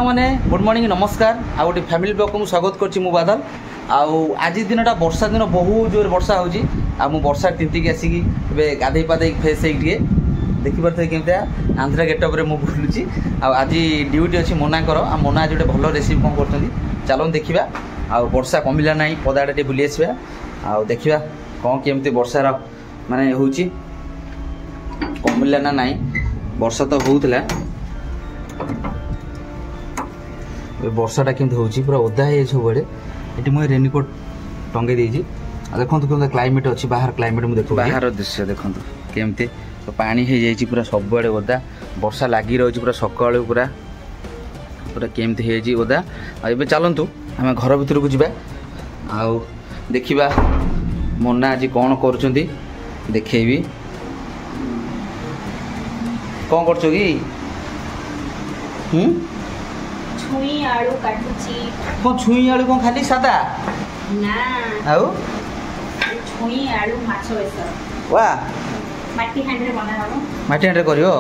मैंने good morning नमस्कार आ गोटे फैमिली ब्लॉग को स्वागत करछि मु बादल आज दिनटा वर्षा दिन बहुत जोर वर्षा होची आ मु वर्षा तिंतिक आसिकी ए गाधई पाधई फेस होइए देखि परथे केमता आंध्रा गेटअप रे मु बुलुची आज ड्यूटी अछि मोना कर आ मोना आज गोटे भल रेसिपी कोन करछंती चलो देखिबा आ वर्षा कमिला नाही पदाडा टे बुली आसीबा आ देखिबा कोन केमती वर्षार माने होची कमिला ना नाही वर्षा तो होउतला वर्षाटा केमती होची पूरा ओदा है सब बड़े ये मुझे रेनकोट टंगे देजी देखो केमता क्लाइमेट अच्छी बाहर क्लाइमेट मुझे देखो बाहर दृश्य देखो केमती तो पानी हो जाए पूरा सब बड़े ओदा वर्षा लगी रही पूरा सकाल पूरा पूरा केमती हो ओदा आ चलतु आम घर भर को जा देखा मोना आज कौन कर देखेबी कौन कर छुई आलू काटुची कौन छुई आलू कौन खाली सादा ना आउ छुई आलू माछ बेसर वाह माटी हांडे बना हबो माटी हांडे करियो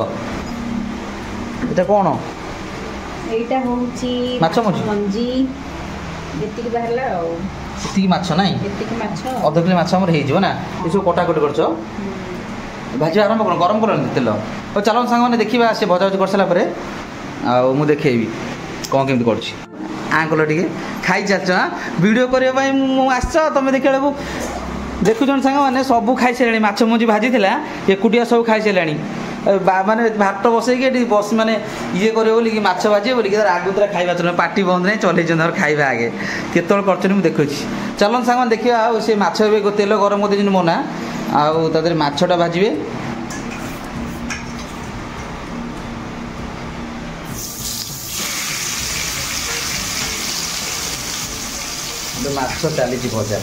एटा कोन एटा होउची माछ मंजी जेतिक बाहरला ओ एतिक माछ नाही एतिक माछ अध किलो माछ हमर हे जिवो ना ए सब कटा कट करछो भाजी आरंभ कर गरम कर तेल ओ चलो संग माने देखिबा से भजा भजी कर सला परे आ मु देखेबी कौन केमती कर आंकल टे खाई चलच वीडियो करने आस तुम देखा देखुच सांग मैंने सब खाई सारे माछ मुझी भाजी थी एकुटिया सब खाई सारे माने भात बसैकी बस माने ये करे कि माछ भाजे बोलिक आगुतरा खाଇବା चल पार्टी बंद नहीं चल खाଇବା आगे केतल कर देखुची चलन सांग देखिए से माछ तेल गरम कर मोना आदर माछटा भाजबे माछ चली भजा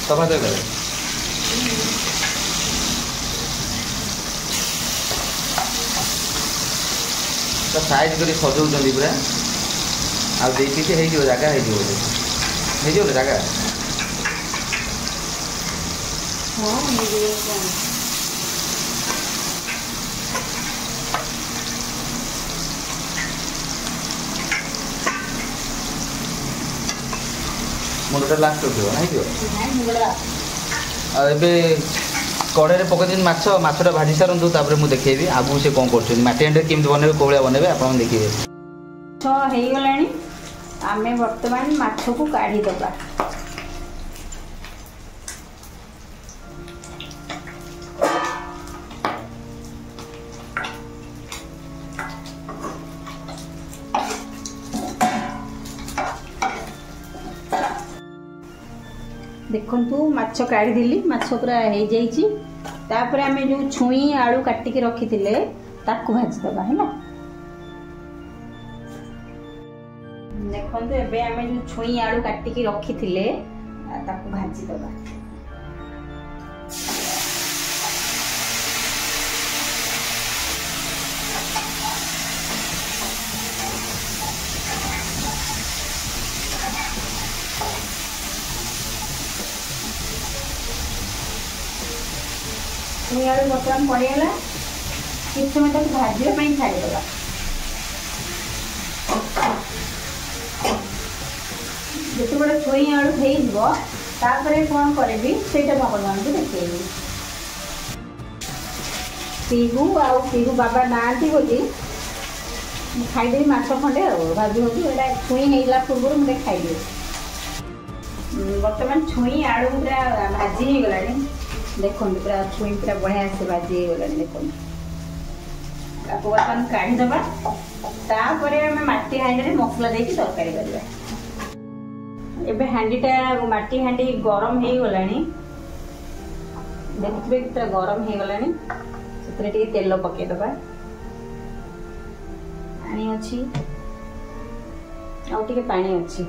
टमाटर कर साइज कर सजाऊँ पूरा आईटी जगह हो जगह मुंडा लास्ट कड़े पकड़ माछटा भाजी सारूँ तापर मुझे देखेबी आगू से कौन कर माटी हांडे केमती बनबे कौलिया बनबे आप देखिए आम बर्तमान माछ को काढ़ी दबा देखु माछ काढ़ी देली माछ पूरा हो जापर आम जो छुई आलू काटिक रखी ताकू भाजीदबा है देखो एवं आम जो छुई आलू काटिक रखी ताकू भाजीदबा छुई आलू बर्तमान पड़ेगा कि समय तक भाजवाई छाड़ीदा जिते बड़े छुई आलू होपर कौन करी से भगवान को देखेबी पीहू बाबा नाँती बोली खाईदेवी माछ खंडे भाजी भाजी छुई होगा पूर्व मुझे खाइदेवी बर्तमान छुई आलू पूरा भाजी हो गला देखो पूरा छुई पूरा बढ़िया से भाजी हो गला देखो बर्तमान काढ़ीदबा तापर आम माटी हांडी मसला देकी तरकारी करवा एबे हांडीटा माटी हांडी गरम हो गला देखिए पूरा गरम हो गला से तेल पकईदबा पानी अच्छी आउ टिके पानी अच्छी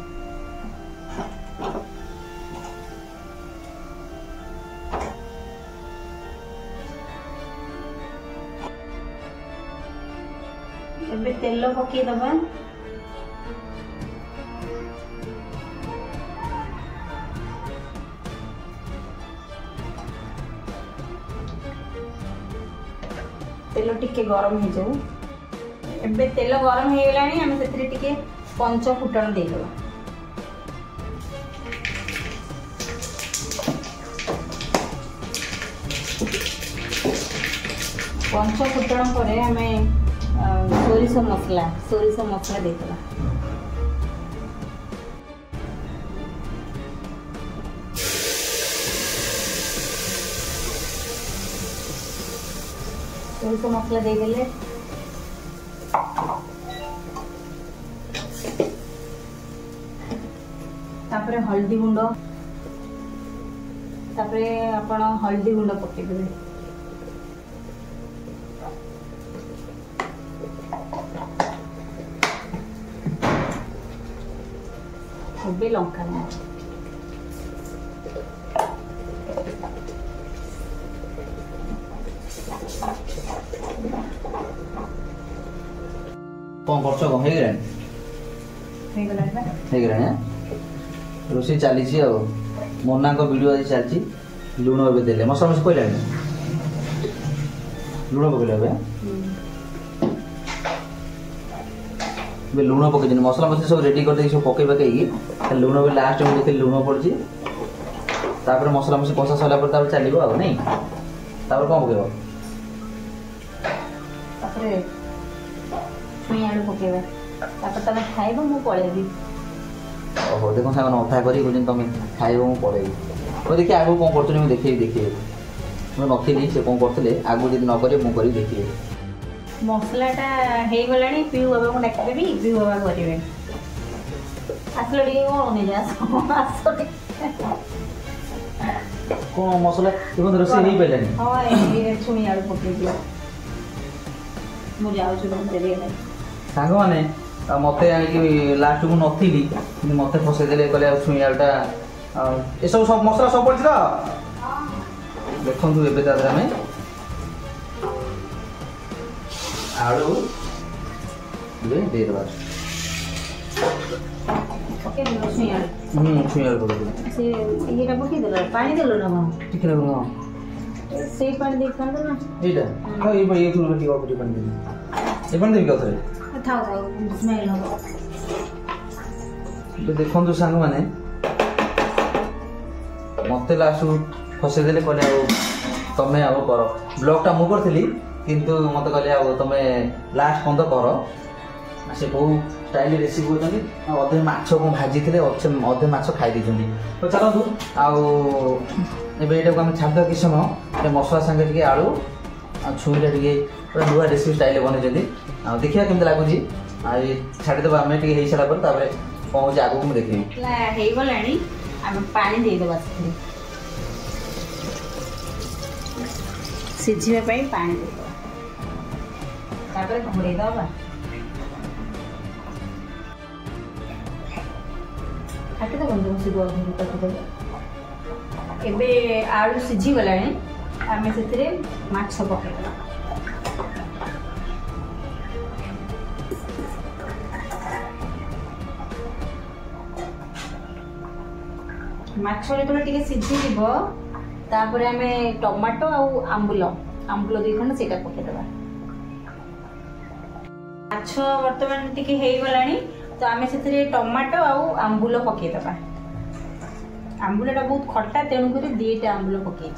एबे तेल पकईदबा तेल टिके गरम हो जाऊ एबे तेल गरम हो गलानी हम सेतिर टिके पंच फुटण दे देबा पंच फुटण परे हमें सोरिष मसला दे देबा सोरिष मसला दे देले तापरे हल्दी गुंड तापरे आपण हल्दी गुंड पके देबे एबे लंका ना कौन करछो हो गलानी रोषे चली मोना को वीडियो आज चलती लुण ए देले मसला मस कहला लुण पकड़े लुण पकई मसला मसली सब रेडी कर सब पकई पकई लुण भी लास्ट में देखिए लुण पड़ी मसला मसली कषा सरला चलो आ नहीं कौन पकड़ छुई आलू पकेबा तब खाइब मु पळेबी ओहो देखो सामान अथा करी तुम खाइब मु पळेबी तो देखिए आगु कौन करछनी मैं देखिए मैं नथी से कौन करते आगु जब न करे मु करी देखिए मसलाटा हो गलानी पीऊ बाबा को डाकदेवी पीऊ बाबा करेंगे आसलो टे कौन नहीं जा कौन मसला देखो रोसे नहीं पाइलानी हाँ ये छुई आलू पके दिया मु जाऊ छु तुम देबे सांग माने मत लास्ट को नी मत फसई दे छुई आलूटा ये सब मसला सब पड़ी देखु एम आलू देदेबा छुई आलू पकड़ पानी देलो ना ठीक है से पानी देखा ना एटा ये थोड़ा ठीक और पानी दे ये पानी देबी कथरे थाओ स्मेल हो तो देखंतु सांग माने मते लास्ट फसे देले कहले तमे आ कर ब्लॉगटा मु करथली किंतु मते कहले आ तमे लास्ट बंद कर से बहु स्टाइल रेसिपी होचनी अधे माछ को भाजी थिले अधे माछ खाई दिछनी तो चलतु आबे हम छाड़ कि समय मसला संगे टे आलू छुईटा टे पूरा नुआ रेसिपी स्टाइल बन देखिए केमती लगुच छाड़देव आम टे हो सारा कौन हो आगे मुझे देखी गला पानी देदेबा सिझापी पानी देदेबा घोड़े दबा एबे आलू सिझी गला आम से माछ पकड़ माछ जो सिझी तापर आम टमाटो आंबुल दुई खंड से पकईदबा माछ बर्तमान टे हो गला तो आम से टमाटो आंबुल पकईदबा आंबुलटा बहुत खट्टा तेणुक दीटा आंबुल पकई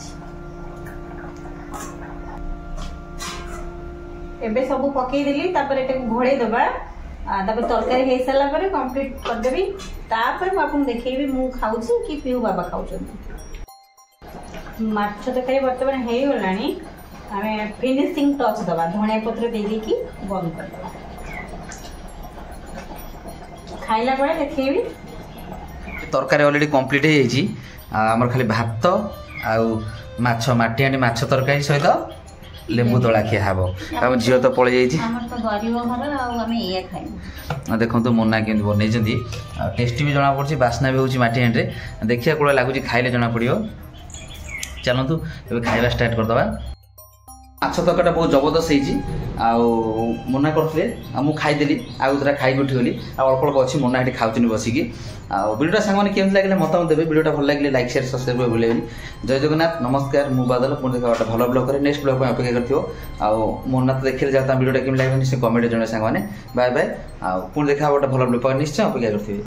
एबे सब पकईदेली घोड़े दबा तरकारी हो सारा कंप्लीट करदेवी आपको देखी मु खाऊ कि पीऊ बाबा खाऊ माछ तरकारी बर्तमान हो गला आम फिनिशिंग टच दबा धनिया पत्र देकी बंद कर खाइला बेले देखी तरकारी ऑलरेडी कंप्लीट हो आमर खाली भात आछ माटी माछ तरकारी सहित लेंबू दला खिया हम आम झील तो पलि देखो मोना केमती बनई टेस्टी भी जना पड़ी बास्ना भी होती माटी हांडी देखिए कौन लगुच खाइले जना पड़ो चलतु खाइबा स्टार्ट करदे माछ तरकारीटा बहुत जबरदस्त होती आउ मना करते मु खाईदेली आउ दुटा खाई उठीगली अल्प अल्प अच्छी मना ये खाऊनी बसिकी वीडियो सांग मैंने केमती लगे मतामत देवे वीडियो भल लगे लाइक शेयर सब्सक्राइब भूलेनि जय जगन्नाथ नमस्कार मु बादल पुणी देखा गोटे भल ब्लॉग नेक्स्ट ब्लॉग अपेक्षा कर मो ना तो देखिए जाता वीडियो केमती लगे कमेंट जन सांग मैंने बाय बाय पुणी देखा गोटे भल ब्लॉग निश्चय अपेक्षा करते।